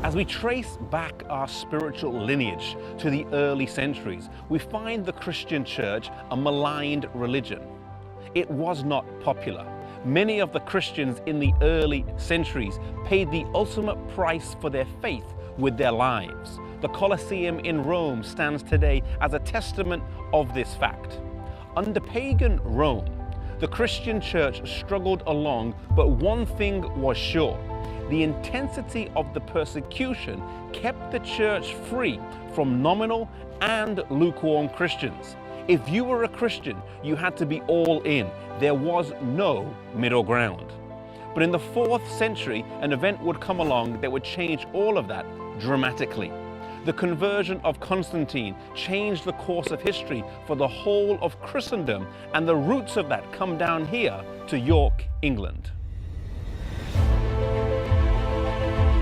As we trace back our spiritual lineage to the early centuries, we find the Christian church a maligned religion. It was not popular. Many of the Christians in the early centuries paid the ultimate price for their faith with their lives. The Colosseum in Rome stands today as a testament of this fact. Under pagan Rome, the Christian church struggled along, but one thing was sure. The intensity of the persecution kept the church free from nominal and lukewarm Christians. If you were a Christian, you had to be all in. There was no middle ground. But in the 4th century, an event would come along that would change all of that dramatically. The conversion of Constantine changed the course of history for the whole of Christendom, and the roots of that come down here to York, England.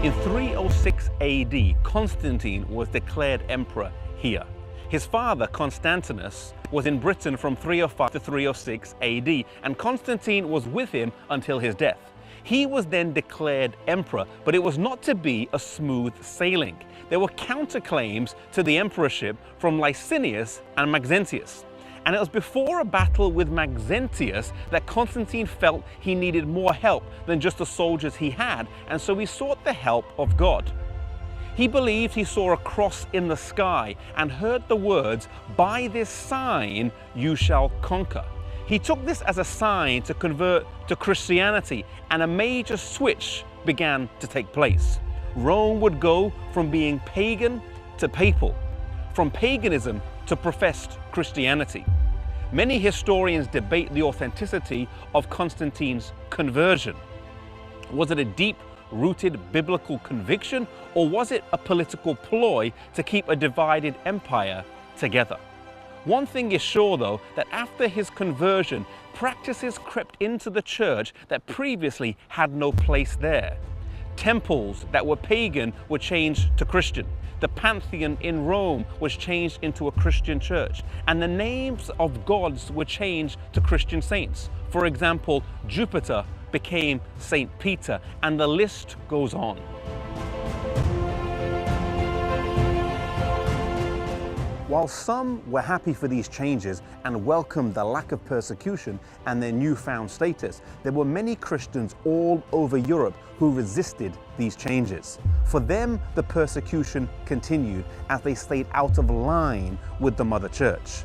In 306 AD, Constantine was declared emperor here. His father, Constantinus, was in Britain from 305 to 306 AD, and Constantine was with him until his death. He was then declared emperor, but it was not to be a smooth sailing. There were counterclaims to the emperorship from Licinius and Maxentius. And it was before a battle with Maxentius that Constantine felt he needed more help than just the soldiers he had, and so he sought the help of God. He believed he saw a cross in the sky and heard the words, "By this sign you shall conquer." He took this as a sign to convert to Christianity, and a major switch began to take place. Rome would go from being pagan to papal, from paganism to professed Christianity. Many historians debate the authenticity of Constantine's conversion. Was it a deep-rooted biblical conviction, or was it a political ploy to keep a divided empire together? One thing is sure, though, that after his conversion, practices crept into the church that previously had no place there. Temples that were pagan were changed to Christian. The Pantheon in Rome was changed into a Christian church, and the names of gods were changed to Christian saints. For example, Jupiter became Saint Peter, and the list goes on. While some were happy for these changes and welcomed the lack of persecution and their newfound status, there were many Christians all over Europe who resisted these changes. For them, the persecution continued as they stayed out of line with the Mother Church.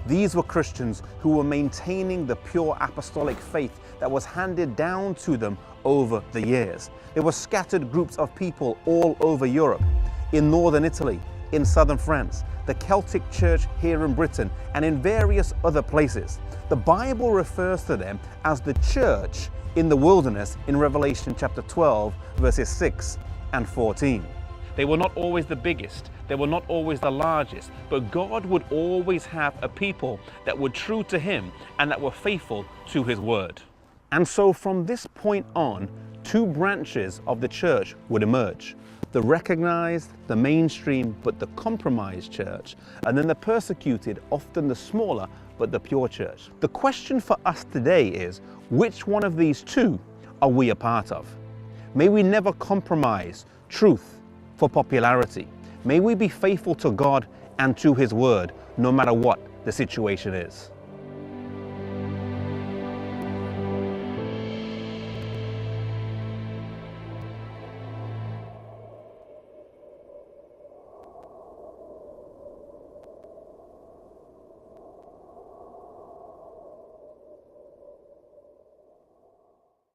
These were Christians who were maintaining the pure apostolic faith that was handed down to them over the years. There were scattered groups of people all over Europe, in northern Italy, in southern France, the Celtic Church here in Britain, and in various other places. The Bible refers to them as the church in the wilderness in Revelation chapter 12, verses 6 and 14. They were not always the biggest, they were not always the largest, but God would always have a people that were true to Him and that were faithful to His word. And so from this point on, 2 branches of the church would emerge. The recognized, the mainstream, but the compromised church, and then the persecuted, often the smaller, but the pure church. The question for us today is, which one of these 2 are we a part of? May we never compromise truth for popularity. May we be faithful to God and to His word, no matter what the situation is.